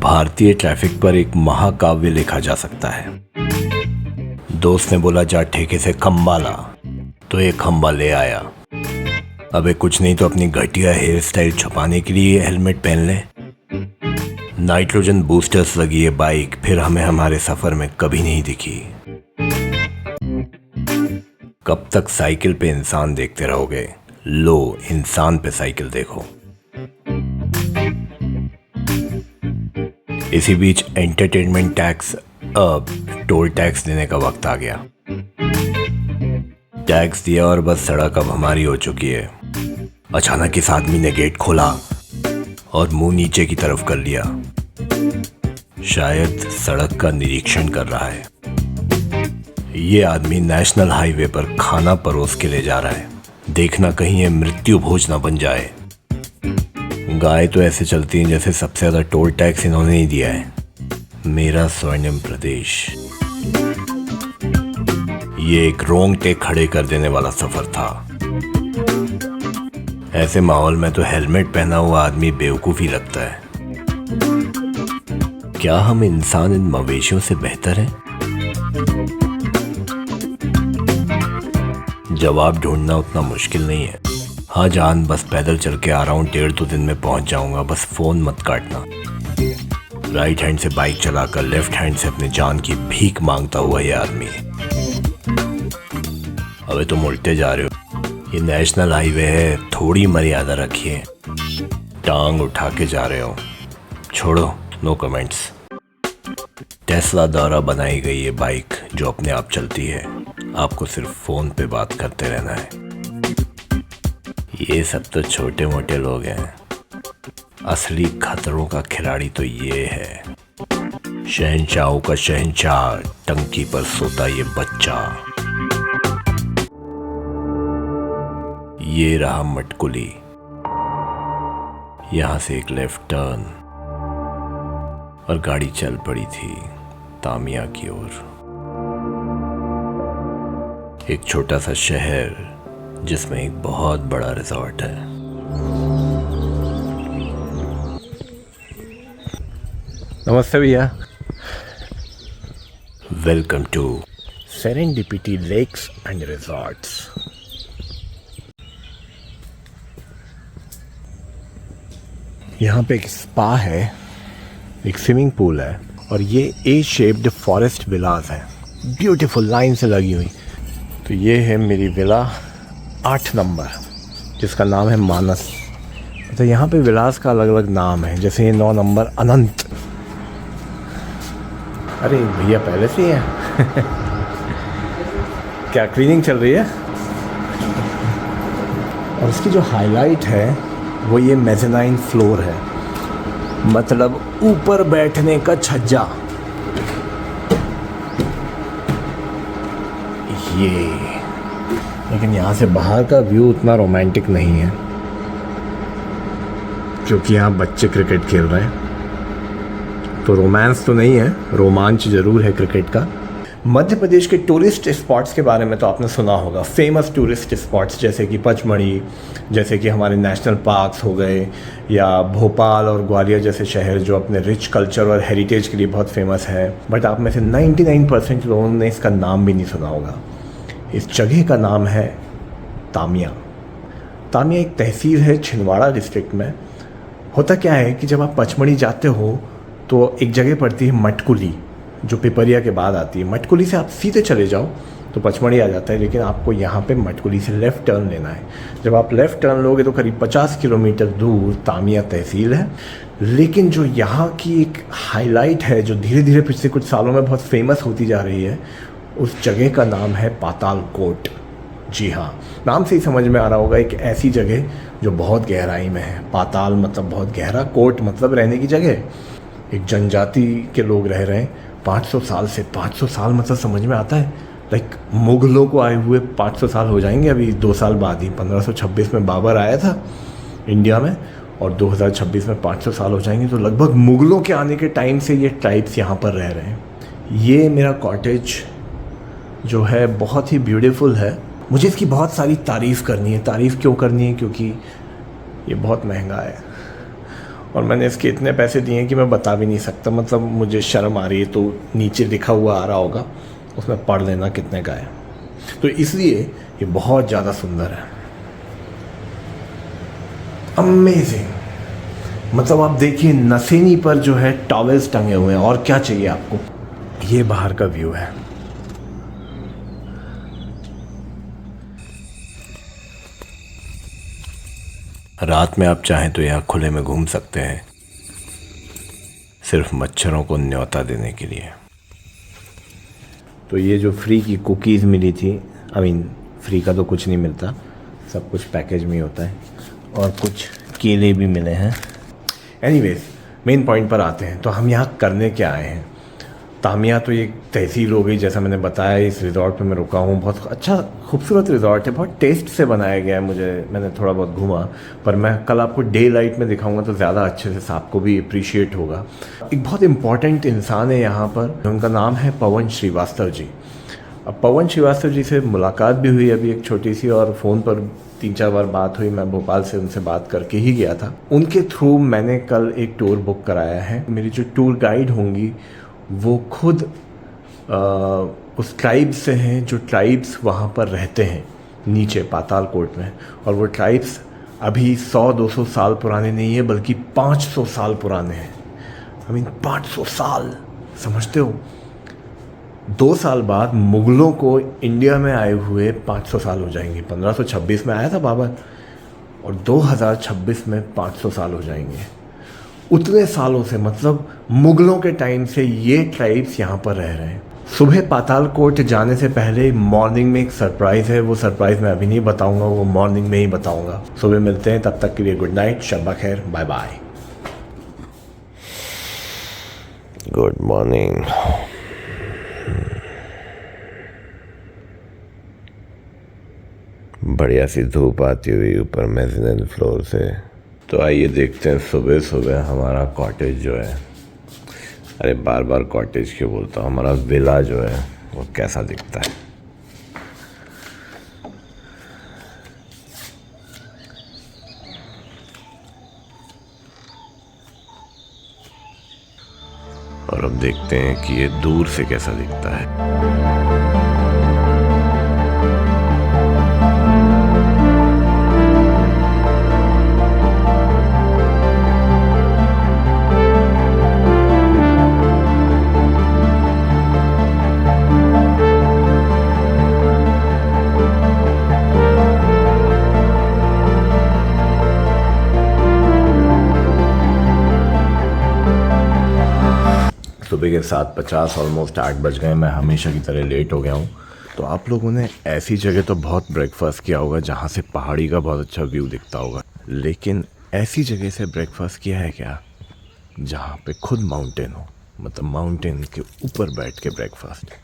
भारतीय ट्रैफिक पर एक महाकाव्य लिखा जा सकता है। दोस्त ने बोला जा ठेके से खंबा ला, तो एक खंबा ले आया। अबे कुछ नहीं तो अपनी घटिया हेयर स्टाइल छुपाने के लिए हेलमेट पहन ले। नाइट्रोजन बूस्टर्स लगी है बाइक, फिर हमें हमारे सफर में कभी नहीं दिखी। कब तक साइकिल पे इंसान देखते रहोगे? लो, इंसान पे साइकिल देखो। इसी बीच एंटरटेनमेंट टैक्स, टोल टैक्स देने का वक्त आ गया। टैक्स दिया और बस सड़क अब हमारी हो चुकी है। अचानक इस आदमी ने गेट खोला और मुंह नीचे की तरफ कर लिया। शायद सड़क का निरीक्षण कर रहा है। ये आदमी नेशनल हाईवे पर खाना परोस के ले जा रहा है। देखना कहीं ये मृत्यु भोज ना बन जाए। गाय तो ऐसे चलती हैं जैसे सबसे ज्यादा टोल टैक्स इन्होंने ही दिया है। मेरा स्वर्णिम प्रदेश। ये एक रोंगटे खड़े कर देने वाला सफर था। ऐसे माहौल में तो हेलमेट पहना हुआ आदमी बेवकूफ ही लगता है। क्या हम इंसान इन मवेशियों से बेहतर हैं? जवाब ढूंढना उतना मुश्किल नहीं है। हाँ जान, बस पैदल चल के आ रहा हूँ, 1.5-2 दिन में पहुंच जाऊंगा, बस फोन मत काटना। राइट हैंड से बाइक चलाकर लेफ्ट हैंड से अपनी जान की भीख मांगता हुआ ये आदमी। अबे तुम उल्टे जा रहे हो, ये नेशनल हाईवे है, थोड़ी मर्यादा रखिए। टांग उठा के जा रहे हो, छोड़ो, नो कमेंट्स। टेस्ला द्वारा बनाई गई ये बाइक जो अपने आप चलती है, आपको सिर्फ फोन पे बात करते रहना है। ये सब तो छोटे मोटे लोग हैं, असली खतरों का खिलाड़ी तो ये है। शहंशाहों का शहंशाह, टंकी पर सोता ये बच्चा। ये रहा मटकुली। यहां से एक लेफ्ट टर्न और गाड़ी चल पड़ी थी तामिया की ओर। एक छोटा सा शहर जिसमें एक बहुत बड़ा रिजॉर्ट है। नमस्ते भैया। Welcome to Serendipity Lakes and Resorts. यहाँ पे एक स्पा है, एक स्विमिंग पूल है और ये ए शेप्ड फॉरेस्ट विलास है, ब्यूटीफुल लाइन से लगी हुई। तो ये है मेरी विला 8 नंबर, जिसका नाम है मानस। तो यहाँ पे विलास का अलग अलग नाम है, जैसे ये 9 नंबर अनंत। अरे भैया पहले से ही है। क्या क्लीनिंग चल रही है? और इसकी जो हाईलाइट है वो ये मेज़ेनाइन फ्लोर है, मतलब ऊपर बैठने का छज्जा। ये लेकिन यहाँ से बाहर का व्यू उतना रोमांटिक नहीं है, क्योंकि यहाँ बच्चे क्रिकेट खेल रहे हैं। तो रोमांस तो नहीं है, रोमांच जरूर है क्रिकेट का। मध्य प्रदेश के टूरिस्ट स्पॉट्स के बारे में तो आपने सुना होगा, फेमस टूरिस्ट स्पॉट्स जैसे कि पचमढ़ी, जैसे कि हमारे नेशनल पार्क्स हो गए, या भोपाल और ग्वालियर जैसे शहर जो अपने रिच कल्चर और हेरिटेज के लिए बहुत फेमस है। बट आप में से 99% लोगों ने इसका नाम भी नहीं सुना होगा। इस जगह का नाम है तामिया। तामिया एक तहसील है छिंदवाड़ा डिस्ट्रिक्ट में। होता क्या है कि जब आप पचमढ़ी जाते हो तो एक जगह पड़ती है मटकुली, जो पिपरिया के बाद आती है। मटकुली से आप सीधे चले जाओ तो पचमढ़ी आ जाता है, लेकिन आपको यहाँ पे मटकुली से लेफ़्ट टर्न लेना है। जब आप लेफ़्ट टर्न लोगे तो करीब 50 किलोमीटर दूर तामिया तहसील है। लेकिन जो यहाँ की एक हाईलाइट है, जो धीरे धीरे पिछले कुछ सालों में बहुत फेमस होती जा रही है, उस जगह का नाम है पाताल कोट। जी हाँ, नाम से ही समझ में आ रहा होगा, एक ऐसी जगह जो बहुत गहराई में है। पाताल मतलब बहुत गहरा, कोट मतलब रहने की जगह। एक जनजाति के लोग रह रहे हैं 500 साल से। 500 साल मतलब समझ में आता है, लाइक मुग़लों को आए हुए 500 साल हो जाएंगे अभी 2 साल बाद ही। 1526 में बाबर आया था इंडिया में और 2026 में 500 साल हो जाएंगे। तो लगभग मुग़लों के आने के टाइम से ये ट्राइब्स यहाँ पर रह रहे हैं। ये मेरा कॉटेज जो है बहुत ही ब्यूटीफुल है। मुझे इसकी बहुत सारी तारीफ़ करनी है। तारीफ़ क्यों करनी है? क्योंकि ये बहुत महंगा है और मैंने इसके इतने पैसे दिए हैं कि मैं बता भी नहीं सकता, मतलब मुझे शर्म आ रही है। तो नीचे लिखा हुआ आ रहा होगा, उसमें पढ़ लेना कितने का है। तो इसलिए ये बहुत ज़्यादा सुंदर है, अमेजिंग। मतलब आप देखिए नसेनी पर जो है टॉवेल्स टंगे हुए हैं, और क्या चाहिए आपको। ये बाहर का व्यू है। रात में आप चाहें तो यहाँ खुले में घूम सकते हैं, सिर्फ मच्छरों को न्योता देने के लिए। तो ये जो फ्री की कुकीज़ मिली थी, आई मीन फ्री का तो कुछ नहीं मिलता, सब कुछ पैकेज में ही होता है, और कुछ केले भी मिले हैं। एनीवेज मेन पॉइंट पर आते हैं। तो हम यहाँ करने क्या आए हैं। तामिया तो एक तहसील हो गई, जैसा मैंने बताया। इस रिज़ॉर्ट पे मैं रुका हूँ, बहुत अच्छा खूबसूरत रिज़ॉर्ट है, बहुत टेस्ट से बनाया गया है। मैंने थोड़ा बहुत घूमा, पर मैं कल आपको डे लाइट में दिखाऊंगा तो ज़्यादा अच्छे से आपको भी अप्रिशिएट होगा। एक बहुत इम्पॉर्टेंट इंसान है यहाँ पर, उनका नाम है पवन श्रीवास्तव जी। अब पवन श्रीवास्तव जी से मुलाकात भी हुई अभी एक छोटी सी, और फ़ोन पर 3-4 बार बात हुई। मैं भोपाल से उनसे बात करके ही गया था। उनके थ्रू मैंने कल एक टूर बुक कराया है। मेरी जो टूर गाइड होंगी वो खुद उस ट्राइब से हैं, जो ट्राइब्स वहाँ पर रहते हैं नीचे पातालकोट में। और वो ट्राइब्स अभी 100-200 साल पुराने नहीं है, बल्कि 500 साल पुराने हैं। आई मीन 500 साल, समझते हो। 2 साल बाद मुग़लों को इंडिया में आए हुए 500 साल हो जाएंगे। 1526 में आया था बाबर, और 2026 में 500 साल हो जाएंगे। उतने सालों से, मतलब मुग़लों के टाइम से ये ट्राइब्स यहाँ पर रह रहे हैं। सुबह पातालकोट जाने से पहले मॉर्निंग में एक सरप्राइज़ है। वो सरप्राइज़ मैं अभी नहीं बताऊंगा, वो मॉर्निंग में ही बताऊंगा। सुबह मिलते हैं, तब तक के लिए गुड नाइट, शब्बा खैर, बाय बाय। Good morning. बढ़िया सी धूप आती हुई ऊपर मेज़नीन फ्लोर से। तो आइए देखते हैं सुबह सुबह हमारा कॉटेज जो है, अरे बार बार कॉटेज क्यों बोलता हूँ, हमारा विला जो है वो कैसा दिखता है। और अब देखते हैं कि ये दूर से कैसा दिखता है। सुबह के 7:50 ऑलमोस्ट 8 बज गए। मैं हमेशा की तरह लेट हो गया हूँ। तो आप लोगों ने ऐसी जगह तो बहुत ब्रेकफास्ट किया होगा जहाँ से पहाड़ी का बहुत अच्छा व्यू दिखता होगा, लेकिन ऐसी जगह से ब्रेकफास्ट किया है क्या जहाँ पे खुद माउंटेन हो, मतलब माउंटेन के ऊपर बैठ के ब्रेकफास्ट।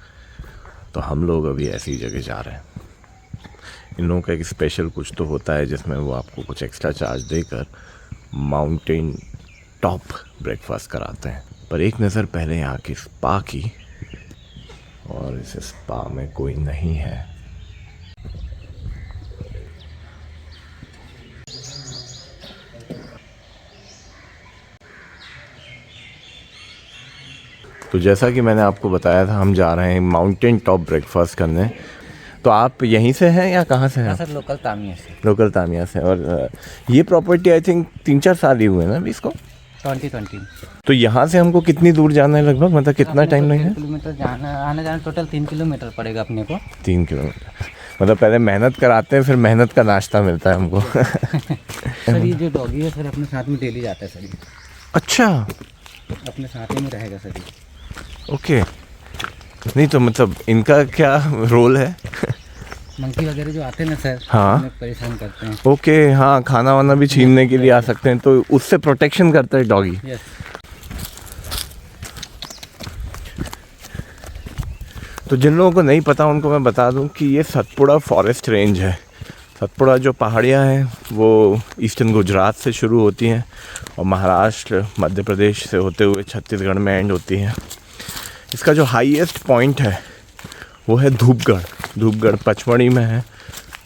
तो हम लोग अभी ऐसी जगह जा रहे हैं। इन लोगों का एक स्पेशल कुछ तो होता है जिसमें वो आपको कुछ एक्स्ट्रा चार्ज देकर माउंटेन टॉप ब्रेकफास्ट कराते हैं। पर एक नज़र पहले यहाँ की स्पा की, और इस स्पा में कोई नहीं है। तो जैसा कि मैंने आपको बताया था, हम जा रहे हैं माउंटेन टॉप ब्रेकफास्ट करने। तो आप यहीं से हैं या कहाँ से हैं? सर लोकल तामिया से। लोकल तामिया से। और ये प्रॉपर्टी आई थिंक 3-4 साल ही हुए ना अभी इसको, 2020। तो यहाँ से हमको कितनी दूर जाना है लगभग, मतलब कितना टाइम लगेगा? 3 किलोमीटर जाना, आने जाना टोटल 3 किलोमीटर पड़ेगा अपने को। 3 किलोमीटर, मतलब पहले मेहनत कराते हैं, फिर मेहनत का नाश्ता मिलता है हमको। सर ये जो डॉगी है सर अपने साथ में डेली जाता है सर। अच्छा, अपने साथ ही में रहेगा सर ये। ओके। नहीं तो मतलब इनका क्या रोल है? मंकी वगैरह जो आते हैं ना सर, हाँ, हमें परेशान करते हैं। ओके, हाँ, खाना वाना भी छीनने के लिए आ सकते हैं, तो उससे प्रोटेक्शन करता है डॉगी। यस। तो जिन लोगों को नहीं पता उनको मैं बता दूं कि ये सतपुड़ा फॉरेस्ट रेंज है। सतपुड़ा जो पहाड़ियाँ हैं वो ईस्टर्न गुजरात से शुरू होती हैं और महाराष्ट्र, मध्य प्रदेश से होते हुए छत्तीसगढ़ में एंड होती हैं। इसका जो हाईएस्ट पॉइंट है वो है धूपगढ़। धूपगढ़ पचमढ़ी में है,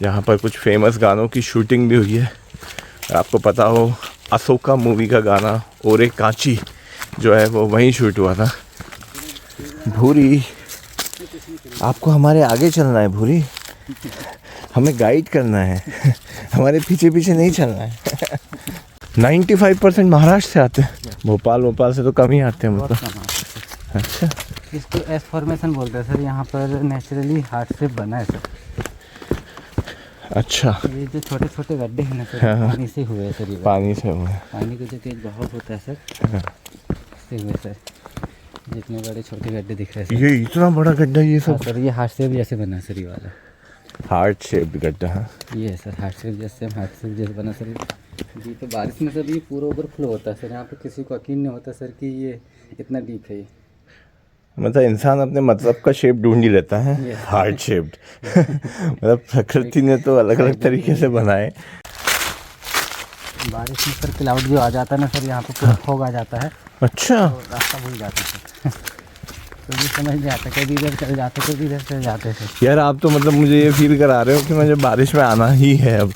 जहाँ पर कुछ फेमस गानों की शूटिंग भी हुई है। अगर आपको पता हो अशोका मूवी का गाना ओरे कांची जो है वो वहीं शूट हुआ था। भूरी, आपको हमारे आगे चलना है भूरी, हमें गाइड करना है, हमारे पीछे पीछे नहीं चलना है। 95% महाराष्ट्र से आते हैं, भोपाल से तो कम ही आते हैं मतलब। अच्छा, इसको एस फॉर्मेशन बोलते हैं सर। यहाँ पर नेचुरली हार्ट शेप बना है सर। अच्छा, ये जो छोटे छोटे गड्ढे हैं ना सर, हाँ। पानी से हुए हैं सर। ये पानी से हुआ है। पानी का जो तेज बहाव होता है सर, इससे हुए सर। जितने बड़े छोटे गड्ढे दिख रहे हैं सर, ये इतना बड़ा गड्ढा, ये हाँ सब सर, ये हार्ट शेप जैसे बना है सर ये वाला। हार्ट शेप गड्ढा है। ये है सर हार्ट शेप जैसे बना सर। जी, तो बारिश में सर ये पूरा ओवरफ्लो होता है सर। यहाँ पे किसी को यकीन नहीं होता सर कि ये इतना डीप है। ये मतलब इंसान अपने मतलब का शेप ढूंढ ही लेता है, Yes. Heart shaped. मतलब प्रकृति ने तो अलग अलग तरीके से बनाए। बारिश में सर क्लाउड जो आ जाता है ना सर, यहाँ पे पूरा फॉग आ जाता है, अच्छा, तो रास्ता भूल जाते हैं सर। तो भी समझ नहीं आता, कभी इधर चल जाते कभी इधर चल जाते हैं सर। यार आप तो मतलब मुझे ये फील करा रहे हो कि मुझे बारिश में आना ही है अब।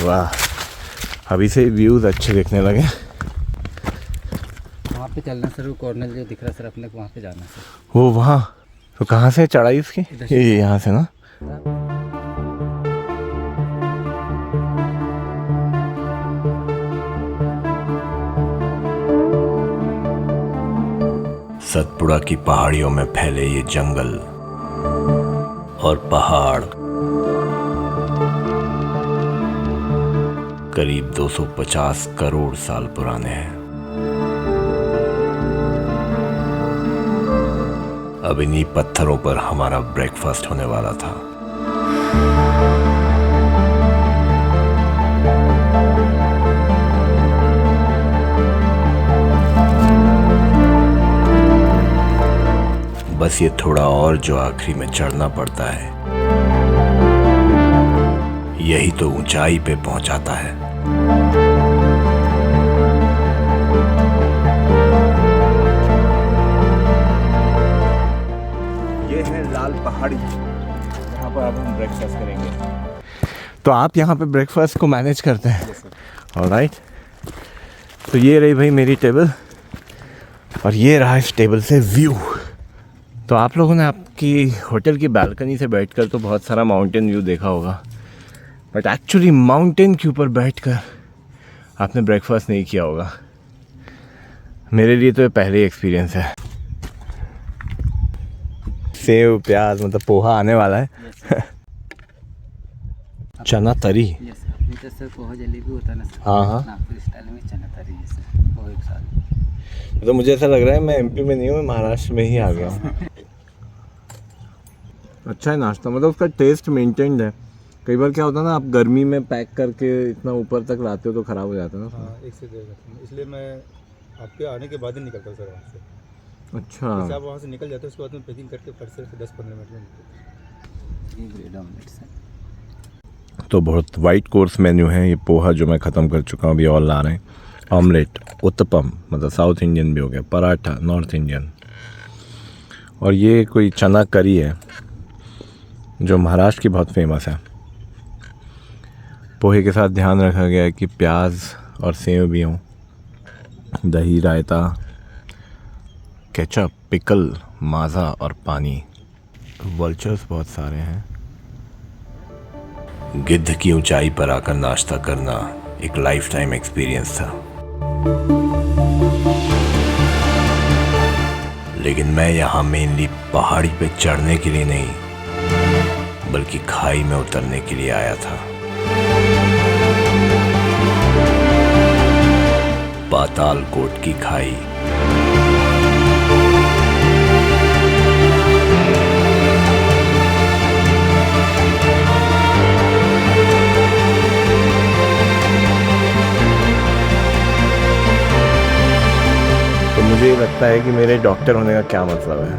वाह, अभी से व्यूज अच्छे दिखने लगे। वहाँ पे चलना सर, वो कॉर्नर जो दिख रहा है सर, अपने को वहाँ पे जाना सर। वो वहाँ तो कहाँ से चढ़ाई इसकी? इधर से। ये यहाँ से ना। सतपुड़ा की पहाड़ियों में फैले ये जंगल और पहाड़ करीब 250 करोड़ साल पुराने हैं। अब इन्हीं पत्थरों पर हमारा ब्रेकफास्ट होने वाला था। बस ये थोड़ा और जो आखिरी में चढ़ना पड़ता है, यही तो ऊंचाई पे पहुंचाता है। ये है लाल पहाड़ी, यहाँ पर अब हम ब्रेकफास्ट करेंगे। तो आप यहाँ पे ब्रेकफास्ट को मैनेज करते हैं? ऑलराइट। तो ये रही भाई मेरी टेबल, और ये रहा इस टेबल से व्यू। तो आप लोगों ने आपकी होटल की बालकनी से बैठकर तो बहुत सारा माउंटेन व्यू देखा होगा, बट एक्चुअली माउंटेन के ऊपर बैठकर आपने ब्रेकफास्ट नहीं किया होगा। मेरे लिए तो ये पहले एक्सपीरियंस है। सेव प्याज मतलब पोहा आने वाला है। चना तरी। यस सर, अपनी तरफ से पोहा जलेबी होता है ना सर, हाँ हाँ। नागपुर स्टाइल में चना तरी है सर, वो एक साथ। तो मुझे ऐसा लग रहा है मैं एमपी में नहीं हूँ, मैं महाराष्ट्र में ही आ गया हूँ। अच्छा है नाश्ता, मतलब उसका टेस्ट मेंटेन्ड है। कई बार क्या होता है ना, आप गर्मी में पैक करके इतना ऊपर तक लाते हो तो ख़राब हो जाता है ना। हाँ, 1 से 1.5 घंटे, इसलिए मैं आपके आने के बाद ही निकलता हूँ सर वहाँ से। अच्छा, जैसे आप वहाँ से निकल जाते हो उसके बाद में पैकिंग करके फिर से 10-15 मिनट में निकलते ये ब्रेड ऑमलेट सर। तो बहुत वाइट कोर्स मेन्यू है। ये पोहा जो मैं ख़त्म कर चुका हूँ, अभी और ला रहे हैं। ऑमलेट, उत्तपम मतलब साउथ इंडियन भी हो गया, पराठा नॉर्थ इंडियन, और ये कोई चना करी है जो महाराष्ट्र की बहुत फेमस है। पोहे के साथ ध्यान रखा गया है कि प्याज और सेव भी हों, दही, रायता, केचप, पिकल, माज़ा और पानी। वल्चर्स बहुत सारे हैं। गिद्ध की ऊंचाई पर आकर नाश्ता करना एक लाइफ टाइम एक्सपीरियंस था, लेकिन मैं यहाँ मेनली पहाड़ी पे चढ़ने के लिए नहीं, बल्कि खाई में उतरने के लिए आया था। पाताल कोट की खाई। तो मुझे ये लगता है कि मेरे डॉक्टर होने का क्या मतलब है।